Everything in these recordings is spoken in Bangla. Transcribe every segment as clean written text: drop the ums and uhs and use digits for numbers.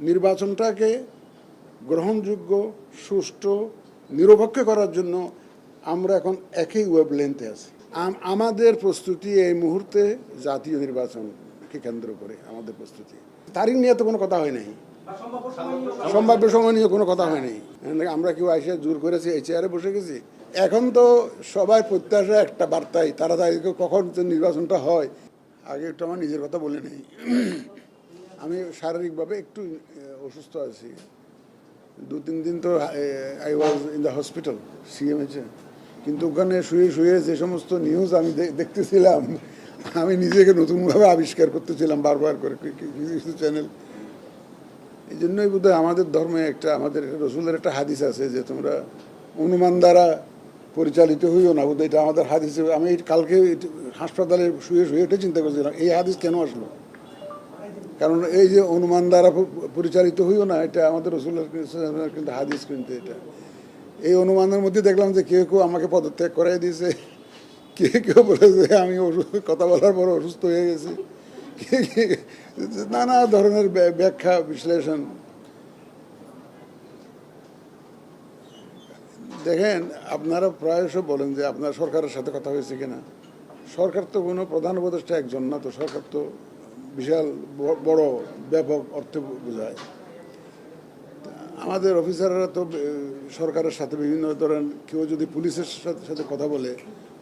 নির্বাচনটাকে গ্রহণযোগ্য, সুষ্ঠু, নিরপেক্ষ করার জন্য আমরা এখন একই ওয়েভলেন্থে আছি। আমাদের প্রস্তুতি এই মুহূর্তে জাতীয় নির্বাচনকে কেন্দ্র করে আমাদের প্রস্তুতি। তারিখ নিয়ে তো কোনো কথা হয় নাই, সম্ভাব্য সময় নিয়ে কোনো কথা হয় নাই। আমরা কেউ এসে জোর করেছি, এই চেয়ারে বসে গেছি। এখন তো সবাই প্রত্যাশা একটা বার্তাই, তাড়াতাড়ি কখন নির্বাচনটা হয়। আগে একটু আমার নিজের কথা বলে নেই। আমি শারীরিকভাবে একটু অসুস্থ আছি। 2-3 দিন তো I was in the hospital সিএমএইচে, কিন্তু ওখানে শুয়ে শুয়ে যে সমস্ত নিউজ আমি দেখতেছিলাম, আমি নিজেকে নতুনভাবে আবিষ্কার করতেছিলাম বারবার করে কিছু চ্যানেল। এই জন্যই বোধহয় আমাদের ধর্মে আমাদের রসুলের একটা হাদিস আছে যে তোমরা অনুমান দ্বারা পরিচালিত হইও না। বোধহয় এটা আমাদের হাদিস। আমি কালকে হাসপাতালে শুয়ে শুয়ে এটা চিন্তা করছিলাম, এই হাদিস কেন আসলো। কারণ এই যে অনুমান দ্বারা পরিচালিত হইও না, এটা আমাদের রসুলের কিন্তু হাদিস। কিন্তু এটা এই অনুমানের মধ্যে দেখলাম যে কেউ কেউ আমাকে পদত্যাগ করাই দিয়েছে, কেউ বলেছে আমি কথা বলার পর অসুস্থ হয়ে গেছি, নানা ধরনের ব্যাখ্যা বিশ্লেষণ। দেখেন, আপনারা প্রায়শ বলেন যে আপনার সরকারের সাথে কথা হয়েছে কিনা। সরকার তো কোনো প্রধান উপদেষ্টা একজন না, তো সরকার তো বিশাল বড় ব্যাপক অর্থে বোঝায়। আমাদের অফিসাররা তো সরকারের সাথে বিভিন্ন ধরনের, কেউ যদি পুলিশের সাথে কথা বলে,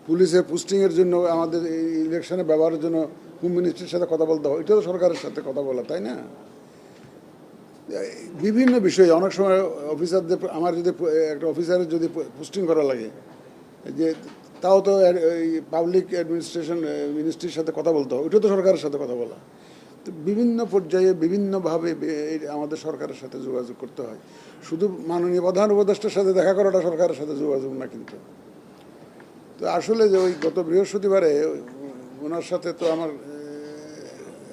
পুলিশের পোস্টিংয়ের জন্য আমাদের এই ইলেকশনে ব্যবহারের জন্য হোম মিনিস্ট্রির সাথে কথা বলতে হয়, এটা তো সরকারের সাথে কথা বলা, তাই না। বিভিন্ন বিষয়ে অনেক সময় অফিসারদের, আমার যদি একটা অফিসারের যদি পোস্টিং করা লাগে, যে তাও তো পাবলিক অ্যাডমিনিস্ট্রেশন মিনিস্ট্রির সাথে কথা বলতে হয়, ওইটা তো সরকারের সাথে কথা বলা। তো বিভিন্ন পর্যায়ে বিভিন্নভাবে আমাদের সরকারের সাথে যোগাযোগ করতে হয়। শুধু মাননীয় প্রধান উপদেষ্টার সাথে দেখা করাটা সরকারের সাথে যোগাযোগ না কিন্তু। তো আসলে যে ওই গত বৃহস্পতিবারে ওনার সাথে তো আমার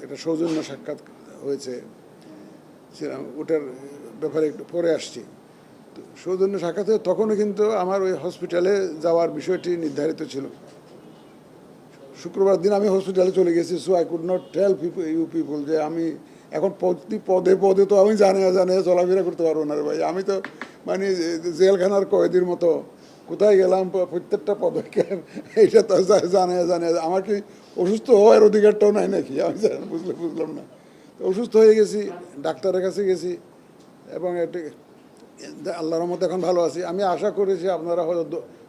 একটা সৌজন্য সাক্ষাৎ হয়েছে, ওটার ব্যাপারে একটু পরে আসছি। তো সৌজন্য সাক্ষাৎ হয়ে তখনও কিন্তু আমার ওই হসপিটালে যাওয়ার বিষয়টি নির্ধারিত ছিল। শুক্রবার দিন আমি হসপিটালে চলে গেছি। So I could not tell you people যে আমি এখন প্রতি পদে পদে তো আমি জানিয়ে চলাফেরা করতে পারবো না রে ভাই। আমি তো মানে জেলখানার কয়েদির মতো কোথায় গেলাম প্রত্যেকটা পদক্ষেপ এইটা তো জানিয়ে আমার কি অসুস্থ হওয়ার অধিকারটাও নাই নাকি, আমি বুঝলাম না। অসুস্থ হয়ে গেছি, ডাক্তারের কাছে গেছি, এবং আল্লাহর মতো এখন ভালো আছি। আমি আশা করেছি আপনারা হয়তো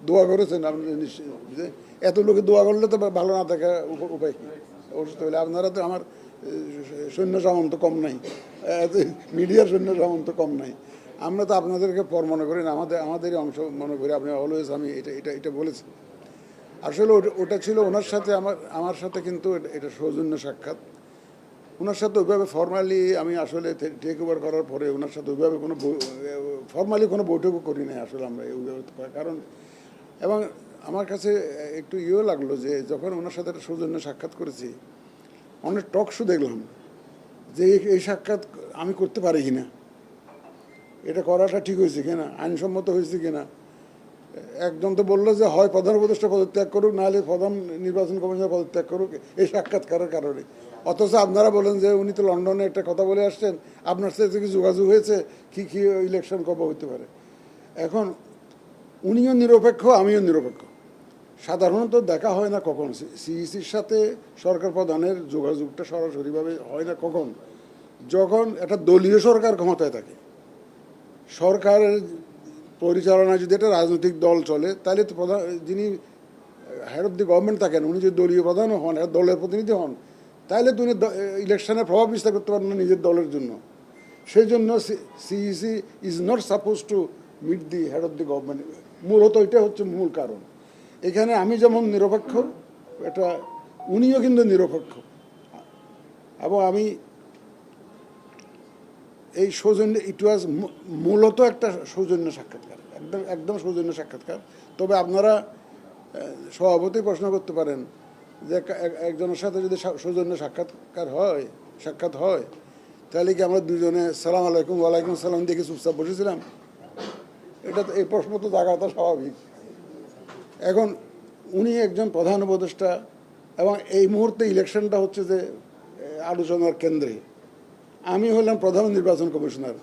দোয়া করেছেন, আপনি নিশ্চয়ই এত লোকে দোয়া করলে তো ভালো না থাকা উপায় কি। অসুস্থ হলে আপনারা তো, আমার সৈন্য সামন্ত কম নাই, মিডিয়ার সৈন্য সামন্ত কম নাই। আমরা তো আপনাদেরকে পর মনে করি না, আমাদেরই অংশ মনে করি। আপনি অলওয়েজ, আমি এটা বলেছি। আসলে ওটা ছিল ওনার সাথে আমার সাথে কিন্তু এটা সৌজন্য সাক্ষাৎ। ওনার সাথে ওইভাবে ফর্মালি আমি আসলে টেক ওভার করার পরে ওনার সাথে ওইভাবে কোনো ফর্মালি কোনো বৈঠকও করি নাই আসলে আমরা ওইভাবে। কারণ এবং আমার কাছে একটু লাগলো যে যখন ওনার সাথে একটা সৌজন্য সাক্ষাৎ করেছি, অনেক টক শো দেখলাম যে এই সাক্ষাৎ আমি করতে পারি কিনা, এটা করাটা ঠিক হয়েছে কিনা, আইনসম্মত হয়েছে কিনা। একজন তো বললো যে হয় প্রধান উপদেষ্টা পদত্যাগ করুক, নাহলে প্রধান নির্বাচন কমিশনার পদত্যাগ করুক এই সাক্ষাৎকারের কারণে। অথচ আপনারা বলেন যে উনি তো লন্ডনে একটা কথা বলে আসছেন, আপনার সাথে কি যোগাযোগ হয়েছে, কি ইলেকশন কবে হতে পারে। এখন উনিও নিরপেক্ষ, আমিও নিরপেক্ষ। সাধারণত দেখা হয় না কখন সিইসির সাথে সরকার প্রধানের যোগাযোগটা সরাসরিভাবে হয় না কখন, যখন একটা দলীয় সরকার ক্ষমতায় থাকে। সরকারের পরিচালনায় যদি একটা রাজনৈতিক দল চলে, তাহলে তো প্রধান, যিনি হেড অফ দি গভর্নমেন্ট থাকেন, উনি যদি দলীয় প্রধানও হন, দলের প্রতিনিধি হন, তাহলে তো উনি ইলেকশনের প্রভাব বিস্তার করতে পারেন না নিজের দলের জন্য। সেই জন্য CEC is not suppose to meet the head of the government. মূলত এটা হচ্ছে মূল কারণ। এখানে আমি যেমন নিরপেক্ষ, এটা উনিও কিন্তু নিরপেক্ষ। এবং আমি এই সৌজন্য, ইট ওয়াজ মূলত একটা সৌজন্য সাক্ষাৎকার, একদম সৌজন্য সাক্ষাৎকার। তবে আপনারা সভাপতি প্রশ্ন করতে পারেন যে একজনের সাথে যদি সৌজন্য সাক্ষাৎ হয় তাহলে কি আমরা দুজনে সালাম আলাইকুম ওয়ালাইকুম সালাম দেখে চুপচাপ বসেছিলাম? এটা তো, এই প্রশ্ন তো জাগাটা স্বাভাবিক। এখন উনি একজন প্রধান উপদেষ্টা, এবং এই মুহূর্তে ইলেকশনটা হচ্ছে যে আলোচনার কেন্দ্রে। আমি হলাম প্রধান নির্বাচন কমিশনার।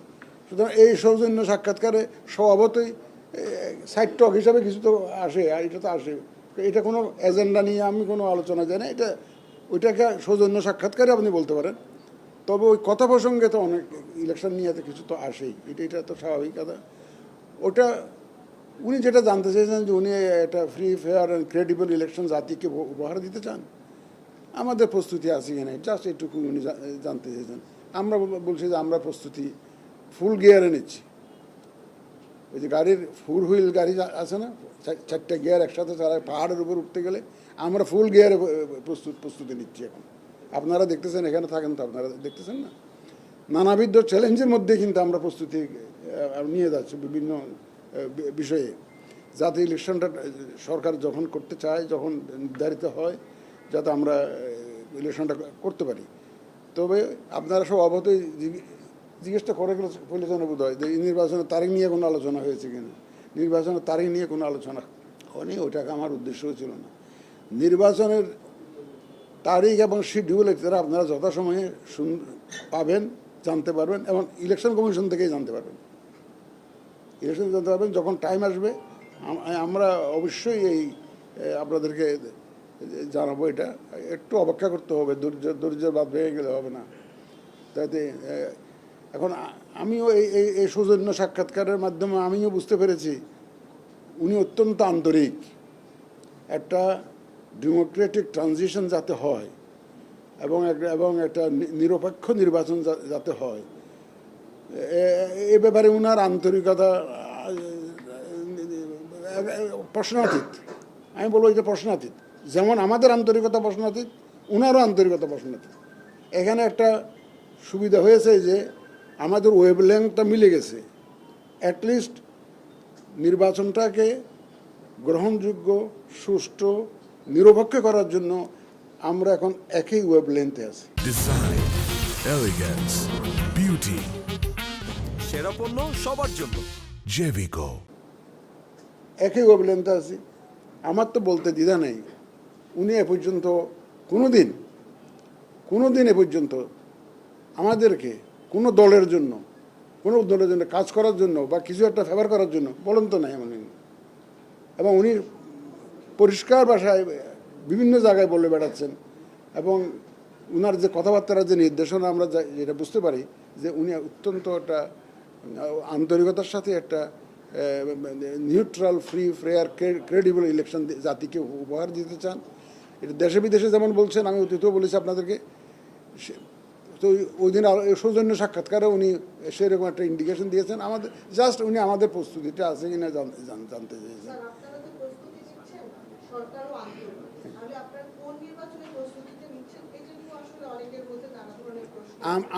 সুতরাং এই সৌজন্য সাক্ষাৎকারে স্বভাবতই সাইড টক হিসাবে কিছু তো আসে, আর এটা তো আসে, এটা কোনো এজেন্ডা নিয়ে আমি কোনো আলোচনা জানি না, এটা ওইটাকে সৌজন্য সাক্ষাৎকারে আপনি বলতে পারেন। তবে ওই কথা প্রসঙ্গে তো অনেক ইলেকশন নিয়ে তো কিছু তো আসেই, এটা তো স্বাভাবিক কথা। ওটা উনি যেটা জানতে চেয়েছেন যে উনি একটা free fair and credible election জাতিকে উপহার দিতে চান, আমাদের প্রস্তুতি আছে কিনা জাস্ট এটুকু উনি জানতে চেয়েছেন। আমরা বলছি যে আমরা প্রস্তুতি ফুল গিয়ারে নিচ্ছি। ওই যে গাড়ির ফোর হুইল গাড়ি আছে না, চারটে গিয়ার একসাথে চালায় পাহাড়ের উপর উঠতে গেলে, আমরা ফুল গিয়ারে প্রস্তুতি নিচ্ছি এখন। আপনারা দেখতেছেন, এখানে থাকেন তো, আপনারা দেখতেছেন না, নানাবিধ চ্যালেঞ্জের মধ্যে কিন্তু আমরা প্রস্তুতি নিয়ে যাচ্ছি বিভিন্ন বিষয়ে, যাতে ইলেকশনটা সরকার যখন করতে চায়, যখন নির্ধারিত হয়, যাতে আমরা ইলেকশনটা করতে পারি। তবে আপনারা সব অবশ্যই জিজ্ঞেসটা করে গেলে প্রয়োজন বোধ হয় যে নির্বাচনের তারিখ নিয়ে কোনো আলোচনা হয়েছে কিনা। নির্বাচনের তারিখ নিয়ে কোনো আলোচনা হয়নি, ওইটাকে আমার উদ্দেশ্যও ছিল না। নির্বাচনের তারিখ এবং শিডিউল এটা আপনারা যথাসময়ে পাবেন, জানতে পারবেন, এবং ইলেকশন কমিশন থেকেই জানতে পারবেন। ইলেকশন জানতে পারবেন যখন টাইম আসবে, আমরা অবশ্যই এই আপনাদেরকে জানাবো। এটা একটু অপেক্ষা করতে হবে, ধৈর্যের বাদ ভেঙে গেলে হবে না। তাতে এখন আমিও এই সৌজন্য সাক্ষাৎকারের মাধ্যমে আমিও বুঝতে পেরেছি উনি অত্যন্ত আন্তরিক। একটা ডেমোক্রেটিক ট্রানজিশন যাতে হয় এবং একটা নিরপেক্ষ নির্বাচন যাতে হয়, এ ব্যাপারে উনার আন্তরিকতা প্রশ্নাতীত। আমি বলবো এটা প্রশ্নাতীত। যেমন আমাদের আন্তরিকতা প্রশ্নাতীত, উনারও আন্তরিকতা প্রশ্নাতীত। এখানে একটা সুবিধা হয়েছে যে আমাদের ওয়েভলেংথটা মিলে গেছে। অ্যাটলিস্ট নির্বাচনটাকে গ্রহণযোগ্য, সুষ্ঠু, নিরপেক্ষ করার জন্য আমরা এখন একই ওয়েভলেংথে আছি। ডিজাইন, এলিগেন্স, বিউটি, সেরা পণ্য সবার জন্য জেভিকো। একই ওয়েভলেংথে আছি। আমার তো বলতে দ্বিধা নেই, উনি এ পর্যন্ত কোনোদিন এ পর্যন্ত আমাদেরকে কোনো দলের জন্য কাজ করার জন্য বা কিছু একটা ফেভার করার জন্য বলেন তো নাই এমন। এবং উনি পরিষ্কার ভাষায় বিভিন্ন জায়গায় বলে বেড়াচ্ছেন, এবং উনার যে কথাবার্তার যে নির্দেশনা আমরা যেটা বুঝতে পারি যে উনি অত্যন্ত একটা আন্তরিকতার সাথে একটা neutral, free, fair, credible election জাতিকে উপহার দিতে চান। এটা দেশে বিদেশে যেমন বলছেন, আমি অতীতেও বলেছি আপনাদেরকে। তো ওই দিন সৌজন্য সাক্ষাৎকারে উনি সেরকম একটা ইন্ডিকেশন দিয়েছেন আমাদের। জাস্ট উনি আমাদের প্রস্তুতিটা আছে কিনা জানতে চেয়েছেন।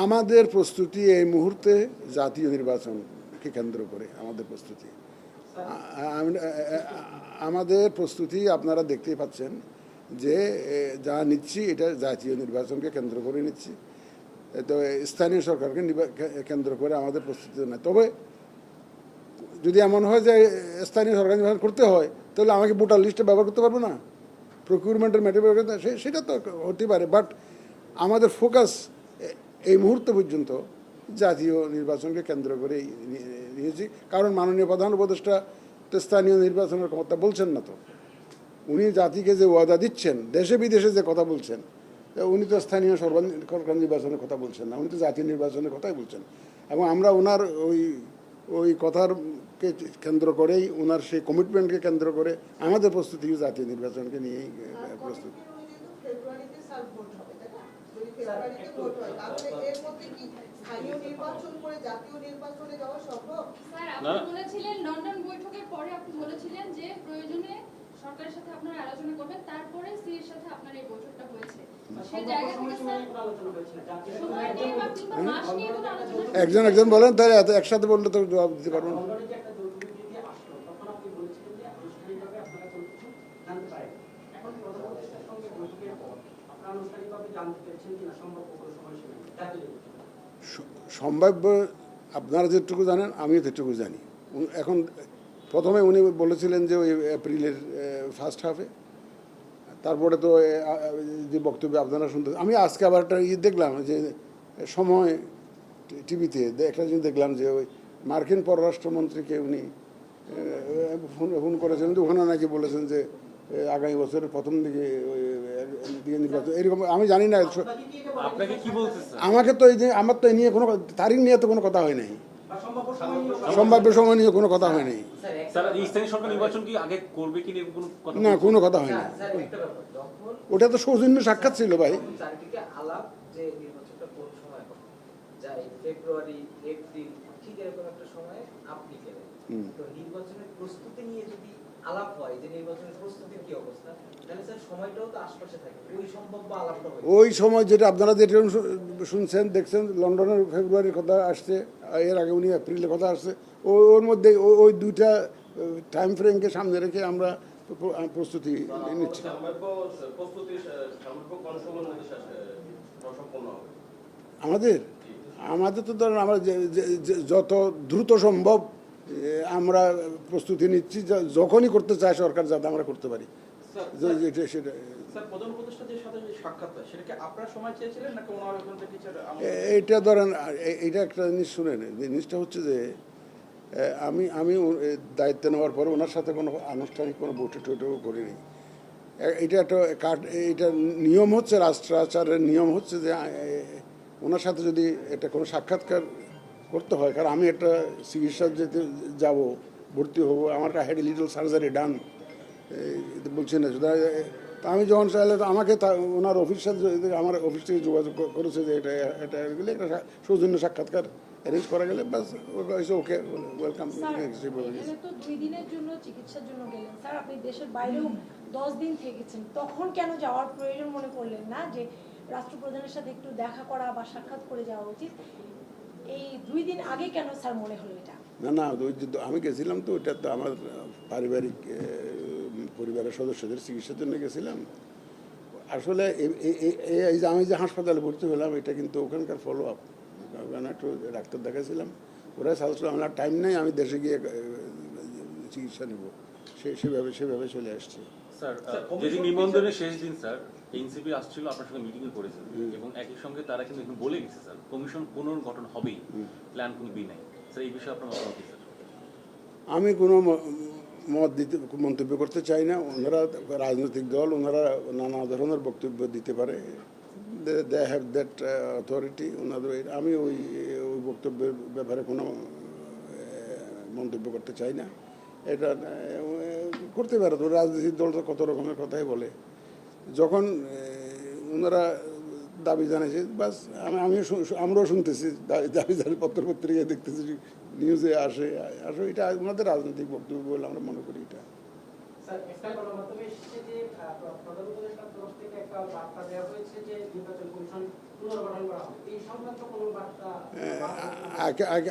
আমাদের প্রস্তুতি এই মুহূর্তে জাতীয় নির্বাচনকে কেন্দ্র করে আমাদের প্রস্তুতি। আমাদের প্রস্তুতি আপনারা দেখতেই পাচ্ছেন যে যা নিচ্ছি এটা জাতীয় নির্বাচনকে কেন্দ্র করে নিচ্ছি। তো স্থানীয় সরকারকে কেন্দ্র করে আমাদের প্রস্তুতি নেই। তবে যদি এমন হয় যে স্থানীয় সরকার নির্বাচন করতে হয়, তাহলে আমাকে ভোটার লিস্টে ব্যবহার করতে পারবো না, প্রকিউরমেন্টের ম্যাটার ব্যবহার করতে, সেটা তো হতে পারে। বাট আমাদের ফোকাস এই মুহূর্তে পর্যন্ত জাতীয় নির্বাচনকে কেন্দ্র করেই নিয়েছি। কারণ মাননীয় প্রধান উপদেষ্টা তো স্থানীয় নির্বাচনের কথা বলছেন না। তো উনি জাতিকে যে ওয়াদা দিচ্ছেন, দেশে বিদেশে যে কথা বলছেন, উনি তো স্থানীয় সরকার নির্বাচনের কথা বলছেন না, উনি তো জাতীয় নির্বাচনের কথাই বলছেন। এবং আমরা ওনার ওই কথারকে কেন্দ্র করেই, ওনার সেই কমিটমেন্টকে কেন্দ্র করে আমাদের প্রস্তুতি জাতীয় নির্বাচনকে নিয়েই প্রস্তুত। সরকারের সাথে আপনারা আলোচনা করবেন, তারপরে সিএর সাথে আপনার এই বৈঠকটা হয়েছে। সেই জায়গা থেকে একজন বলেন, তাহলে এত একসাথে বললে তো জবাব দিতে পারবো না। সম্ভাব্য আপনারা যেটুকু জানেন আমিও যেটুকু জানি। এখন প্রথমে উনি বলেছিলেন যে ওই এপ্রিলের ফার্স্ট হাফে, তারপরে তো যে বক্তব্য আপনারা শুনতে, আমি আজকে আবার একটা দেখলাম যে সময় টিভিতে একটা জিনিস দেখলাম যে ওই মার্কিন পররাষ্ট্রমন্ত্রীকে উনি ফোন করেছেন, তো ওখানে নাকি বলেছেন যে আগামী বছরের প্রথম দিকে নির্বাচন এরকম। আমি জানি না, আপনাকে কি বলছে স্যার? আমাকে তো এই যে আমার তো এই নিয়ে কোনো তারিখ নিয়ে তো কোনো কথা হয় নাই, সম্ভাব্য সময় নিয়ে কোনো কথা হয় নাই। স্যার এই স্থানীয় সরকার নির্বাচন কি আগে করবে কি নিয়ে কোনো কথা না, কোনো কথা হয় না। ওটা তো সৌজন্য সাক্ষাৎ ছিল ভাই। চারিদিকে আলাপ যে নির্বাচনটা কোন সময় হবে, যাই ফেব্রুয়ারি, এপ্রিল, ঠিক এরকম একটা সময় আপনি গেলেন। তো নির্বাচনের প্রস্তুতি নিয়ে যদি আলাপ হয় যে নির্বাচনের প্রস্তুতির কি অবস্থা, তাহলে স্যার সময়টাও তো আশপাশে থাকে, ওই সম্ভাব্য আলাপটা হয়। ওই সময় যেটা আপনারা যেটা শুনছেন দেখছেন, লন্ডনের ফেব্রুয়ারির কথা আসছে, এর আগে উনি এপ্রিলের কথা আসছে, ওর মধ্যে ওই দুইটা টাইম ফ্রেমকে সামনে রেখে আমরা প্রস্তুতি নিচ্ছি। আমাদের তো ধরেন আমরা যত দ্রুত সম্ভব আমরা প্রস্তুতি নিচ্ছি, যখনই করতে চায় সরকার যাতে আমরা করতে পারি সেটা। স্যার প্রধান উপদেষ্টাদের সাথে যে সাক্ষাৎটা সেটা কি আপনারা সময় চেয়েছিলেন নাকি ওনার ওখান থেকে কিছু এইটা ধরেন এইটা একটা জিনিস শুনেন, জিনিসটা হচ্ছে যে আমি দায়িত্ব নেওয়ার পরে ওনার সাথে কোনো আনুষ্ঠানিক কোনো বৈঠক টৈঠকও করিনি। এটা একটা এইটা নিয়ম হচ্ছে, রাষ্ট্রাচারের নিয়ম হচ্ছে যে ওনার সাথে যদি এটা কোনো সাক্ষাৎকার করতে হয়, কারণ আমি একটা চিকিৎসা যেতে যাব, ভর্তি হবো, আমার একটা হেড লিটল সার্জারি ডান বলছি না, আমি যখন চাইলে আমাকে ওনার অফিস সাথে আমার অফিস থেকে যোগাযোগ করেছে যে এটা একটা সৌজন্য সাক্ষাৎকার অ্যারেঞ্জ করা গেলে বাস ওকে ওয়েলকাম। তো 2 দিনের জন্য চিকিৎসার জন্য গেলেন স্যার, আপনি দেশের বাইরেও 10 দিন থেকেছেন, তখন কেন যাওয়ার প্রয়োজন মনে করলেন না যে রাষ্ট্রপ্রধানের সাথে একটু দেখা করা বা সাক্ষাৎ করে যাওয়া উচিত? এই 2 দিন আগে কেন স্যার মনে হলো এটা? না আমি গেছিলাম তো ওটা তো আমার পারিবারিক পরিবারের সদস্যদের চিকিৎসার জন্য গেছিলাম। আসলে এই যে আমি যে হাসপাতালে ভর্তি হলাম এটা কিন্তু ওখানকার ফলো আপ, ওখানে একটু ডাক্তার দেখাছিলাম, ওরা সাজেস্ট আমার টাইম নেই, আমি দেশে গিয়ে চিকিৎসা নেব, সেভাবে চলে আসছে। স্যার যেদিন নিবন্ধনের শেষ দিন স্যার এনসিপি আসছিল আপনার সঙ্গে মিটিং করেছেন এবং একই সঙ্গে তারা কিন্তু এখন বলে গেছে স্যার কমিশন পুনর্গঠন হবেই, প্ল্যান কোনো বি নাই। স্যার এই বিষয়ে আপনার মতামত কি স্যার? আমি কোনো মন্তব্য করতে চাই না। ওনারা রাজনৈতিক দল, ওনারা নানা ধরনের বক্তব্য দিতে পারে, দে হ্যাভ দ্যাট অথরিটি ওনাদের। আমি ওই বক্তব্যের ব্যাপারে কোনো মন্তব্য করতে চাই না। এটা করতে পারে তো, রাজনৈতিক দল তো কত রকমের কথাই বলে। যখন ওনারা দাবি জানাইছে বাস আমরাও শুনতেছি, দাবি জানি পত্রিকায় দেখতেছি, নিউজে আসে, এটা ওনাদের রাজনৈতিক বক্তব্য বলে আমরা মনে করি। এটা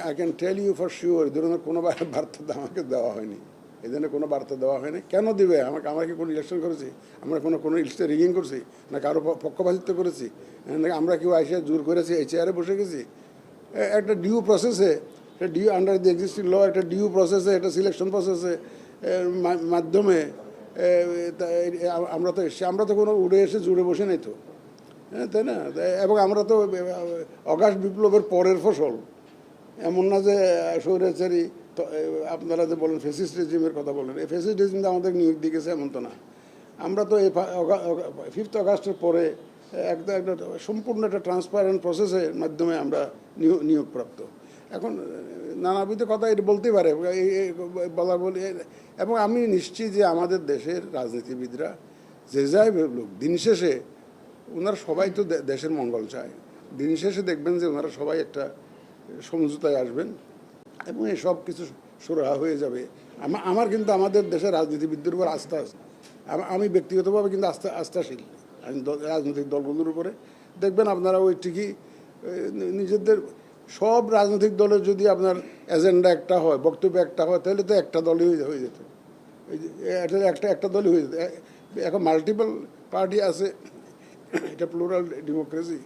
I can tell you for sure এই ধরনের কোনো বার্তা আমাকে দেওয়া হয়নি, এই ধরনের কোনো বার্তা দেওয়া হয়নি। কেন দিবে আমাকে কোনো ইলেকশন করেছি, আমরা কোনো ইলেকশন রিগিং করছি না, কারো পক্ষপাতিত্ব করেছি নাকি আমরা কেউ আইসে জোর করেছি, এই চেয়ারে বসে গেছি? একটা ডিউ প্রসেসে, আন্ডার দি এক্সিস্টিং ল, একটা ডিউ প্রসেসে, একটা সিলেকশন প্রসেসে মাধ্যমে আমরা তো কোনো উড়ে এসে জুড়ে বসে নাই তো, হ্যাঁ তাই না? এবং আমরা তো অগাস্ট বিপ্লবের পরের ফসল, এমন না যে স্বৈরাচারী আপনারা যে বলেন ফ্যাসিস্ট রেজিমের কথা বলেন, এই ফ্যাসিস্ট রেজিম আমাদের নিয়োগ দিয়ে গেছে এমন তো না। আমরা তো এই 5 আগস্টের পরে একটা সম্পূর্ণ একটা ট্রান্সপারেন্ট প্রসেসের মাধ্যমে আমরা নিয়োগপ্রাপ্ত। এখন নানাবিধ কথা এটা বলতেই পারে বলি, এবং আমি নিশ্চিত যে আমাদের দেশের রাজনীতিবিদরা যে যাই লোক, দিন শেষে ওনারা সবাই তো দেশের মঙ্গল চায়। দিন শেষে দেখবেন যে ওনারা সবাই একটা সমঝোতায় আসবেন এবং এই সব কিছু সুরাহা হয়ে যাবে। আমার কিন্তু আমাদের দেশের রাজনীতিবিদদের উপর আস্থা আছে। আমি ব্যক্তিগতভাবে কিন্তু আস্থাশীল রাজনৈতিক দলগুলোর উপরে। দেখবেন আপনারা ওই ঠিকই নিজেদের সব রাজনৈতিক দলের যদি আপনার এজেন্ডা একটা হয়, বক্তব্য একটা হয়, তাহলে তো একটা দলই হয়ে যেত, একটা দলই হয়ে যেত। এখন মাল্টিপল পার্টি আছে, এটা প্লুরাল ডেমোক্রেসি।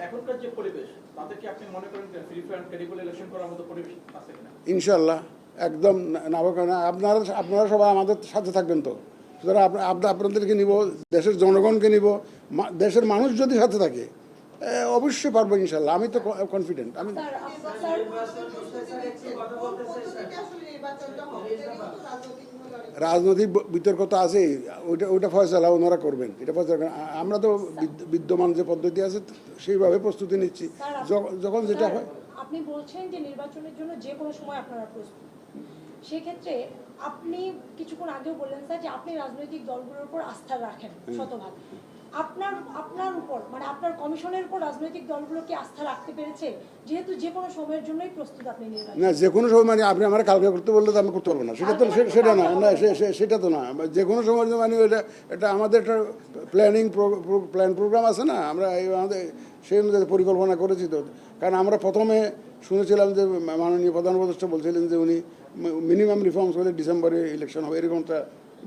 এখনকার যে পরিবেশ তাতে কি আপনি মনে করেন free fair and credible election করার মতো পরিবেশ আছে কিনা? ইনশাআল্লাহ একদম না। আপনারা সবাই আমাদের সাথে থাকবেন তো, সুতরাং আপনাদেরকে নিব, দেশের জনগণকে নিব, দেশের মানুষ যদি সাথে থাকে অবশ্যই পারবো ইনশাল্লাহ, আমি তো কনফিডেন্ট। আমি স্যার রাজনৈতিক বিতর্ক তো আছেই, ওইটা ফয়সালা ওনারা করবেন, এটা ফয়সালা করেন। আমরা তো বিদ্যমান যে পদ্ধতি আছে সেইভাবে প্রস্তুতি নিচ্ছি, যখন যেটা হয়। আপনি বলছেন যে নির্বাচনের জন্য যে কোনো সময় আপনারা প্রস্তুত, সেক্ষেত্রে আপনি কিছুক্ষণ আগেও বললেন স্যার যে আপনি রাজনৈতিক দলগুলোর উপর আস্থা রাখেন শতভাগ। আপনার উপর মানে আপনার কমিশনের উপর রাজনৈতিক দলগুলো কি আস্থা রাখতে পেরেছে, যেহেতু যে কোনো সময়ের জন্যই প্রস্তুত আপনি নির্বাচন? না, যে কোনো সময় মানে আপনি আমার কালকে করতে বললে তো আমি করতে পারবো না, সেটা তো সেটা না, না সেটা তো না। যে কোনো সময় মানে এটা আমাদের একটা প্ল্যান প্রোগ্রাম আছে না, আমরা আমাদের সেই অনুযায়ী পরিকল্পনা করেছি তো। কারণ আমরা প্রথমে শুনেছিলাম যে মাননীয় প্রধান উপদেষ্টা বলছিলেন যে উনি মিনিমাম রিফর্মস হলে ডিসেম্বরে ইলেকশন হবে, এরকমটা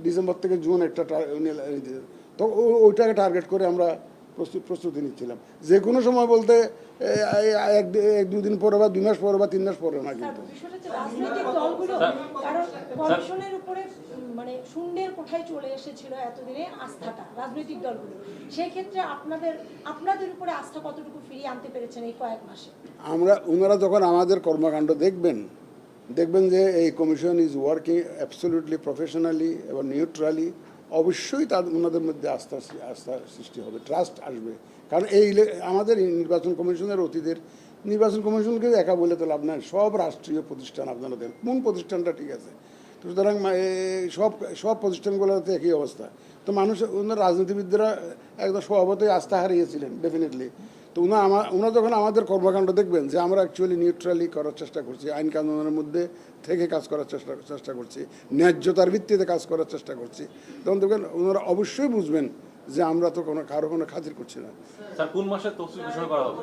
ডিসেম্বর থেকে জুন একটা উনি তো ওইটাকে টার্গেট করে আমরা প্রস্তুতি নিচ্ছিলাম। যে কোনো সময় বলতে এক দুদিন পরে বা 2 মাস পরে বা 3 মাস পরে না, কিন্তু রাজনৈতিক দলগুলো কারণ কমিশনের উপরে মানে শূন্যের কোঠায় চলে এসেছিল এতদিনে আস্থাটা রাজনৈতিক দলগুলো, সেই ক্ষেত্রে আপনাদের উপরে আস্থা কতটুকু ফিরিয়ে আনতে পেরেছেন এই কয়েক মাসে? ওনারা যখন আমাদের কর্মকাণ্ড দেখবেন যে এই commission is working absolutely professionally এবং নিউট্রালি, অবশ্যই ওনাদের মধ্যে আস্থা সৃষ্টি হবে, ট্রাস্ট আসবে। কারণ আমাদের নির্বাচন কমিশনের অতীতের নির্বাচন কমিশনকে একা বলে তো লাভ নাই, সব রাষ্ট্রীয় প্রতিষ্ঠান আপনারা দেন, কোন প্রতিষ্ঠানটা ঠিক আছে। তো সুতরাং সব প্রতিষ্ঠানগুলোতে একই অবস্থা। তো ওনার রাজনীতিবিদরা একদম স্বভাবতই আস্থা হারিয়েছিলেন ডেফিনেটলি। তো ওনারা যখন আমাদের কর্মকাণ্ড দেখবেন যে আমরা অ্যাকচুয়ালি নিউট্রালি করার চেষ্টা করছি, আইন কানুনের মধ্যে থেকে কাজ করার চেষ্টা করছি, ন্যায্যতার ভিত্তিতে কাজ করার চেষ্টা করছি, তখন দেখবেন ওনারা অবশ্যই বুঝবেন যে আমরা তো কারো কোনো খাতির করছি না। স্যার কোন মাসে তফসিল ঘোষণা করা হবে?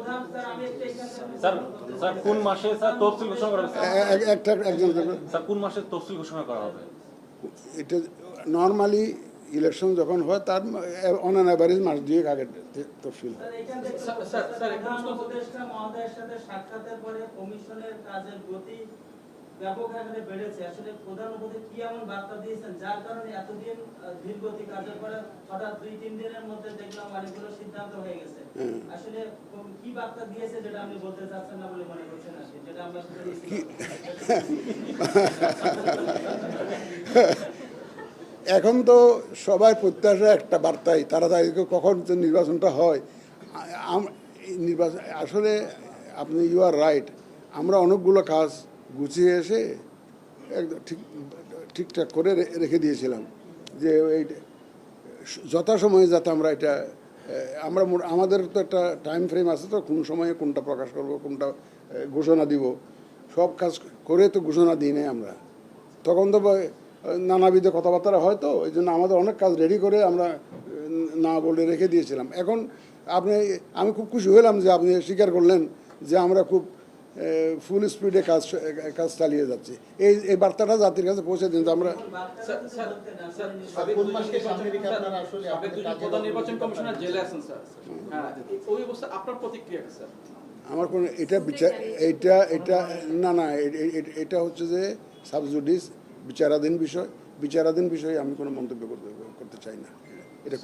স্যার কোন মাসে তফসিল ঘোষণা করা হবে? একজন স্যার কোন মাসে তফসিল ঘোষণা করা হবে? এটা নর্মালি ইলেকশন যখন হয় তার অন অ্যান অ্যাভারেজ মাস 2 আগে তফসিল হয়। উপদেষ্টা মহোদয়ের সাথে সাক্ষাতের পরে কমিশনের কাজের গতি ব্যাপক হারে বেড়েছে। আসলে প্রধান উপদেষ্টা কি এমন বার্তা দিয়েছেন যার কারণে এতদিন ধীর গতি কাজের পরে হঠাৎ 2-3 দিনের মধ্যে দেখলাম অনেকগুলো সিদ্ধান্ত হয়ে গেছে? আসলে কি বার্তা দিয়েছে যেটা আপনি বলতে চাচ্ছেন না বলে মনে করছেন? আসলে যেটা আমরা এখন তো সবাই প্রত্যাশা একটা বার্তাই, তাড়াতাড়ি কখন নির্বাচনটা হয়। নির্বাচন আসলে আপনি ইউ আর রাইট, আমরা অনেকগুলো কাজ গুছিয়ে এসে একদম ঠিকঠাক করে রেখে দিয়েছিলাম যে এই যথাসময়ে যাতে আমরা এটা আমাদের তো একটা টাইম ফ্রেম আছে, তো কোন সময়ে কোনটা প্রকাশ করব, কোনটা ঘোষণা দিব, সব কাজ করে তো ঘোষণা দিই নাই আমরা। তখন তো নানাবিধ কথাবার্তা হয়তো, এই জন্য আমাদের অনেক কাজ রেডি করে আমরা না বলে রেখে দিয়েছিলাম। এখন আমি খুব খুশি হলাম যে আপনি স্বীকার করলেন যে আমরা খুব ফুল স্পিডে কাজ চালিয়ে যাচ্ছি। এই বার্তাটা জাতির কাছে পৌঁছে দিন। আমরা আমার কোনো এটা না এটা হচ্ছে যে সাবজুডিস বিচারাধীন বিষয়ে আমি কোনো মন্তব্য করতে চাই না। এটা